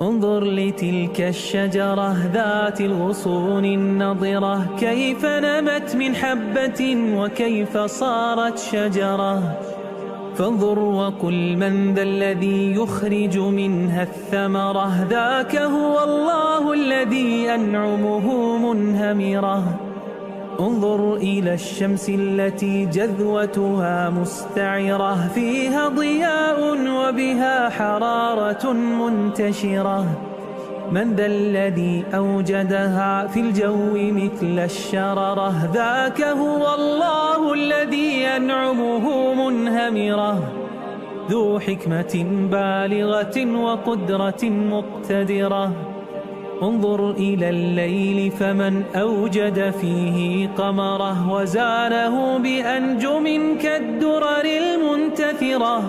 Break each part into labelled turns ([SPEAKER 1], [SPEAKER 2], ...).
[SPEAKER 1] انظر لتلك الشجرة ذات الغصون النضرة، كيف نمت من حبة وكيف صارت شجرة. فانظر وقل من ذا الذي يخرج منها الثمرة، ذاك هو الله الذي أنعمه منهمرة. انظر إلى الشمس التي جذوتها مستعرة، فيها ضياء وبها حرارة منتشرة. من ذا الذي أوجدها في الجو مثل الشررة، ذاك هو الله الذي أنعمه منهمرة. ذو حكمة بالغة وقدرة مقتدرة. انظر إلى الليل فمن أوجد فيه قمره، وزانه بأنجم كالدرر المنتثرة.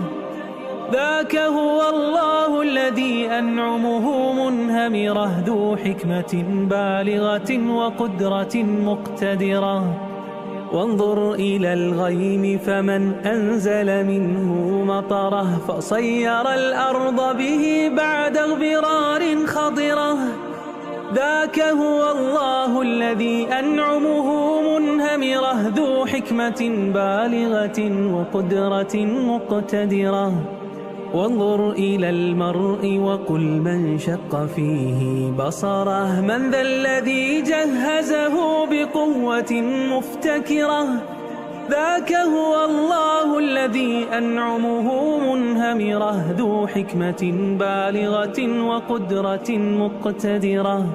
[SPEAKER 1] ذاك هو الله الذي أنعمه منهمرة. ذو حكمة بالغة وقدرة مقتدرة. وانظر إلى الغيم فمن أنزل منه مطره، فصير الأرض به بعد اغبرار خضرة. ذاك هو الله الذي أنعمه منهمرة. ذو حكمة بالغة وقدرة مقتدرة. وانظر إلى المرء وقل من شق فيه بصره، من ذا الذي جهزه بقوة مفتكرة. ذاك هو الله الذي أنعمه منهمرة. ذو حكمة بالغة وقدرة مقتدرة.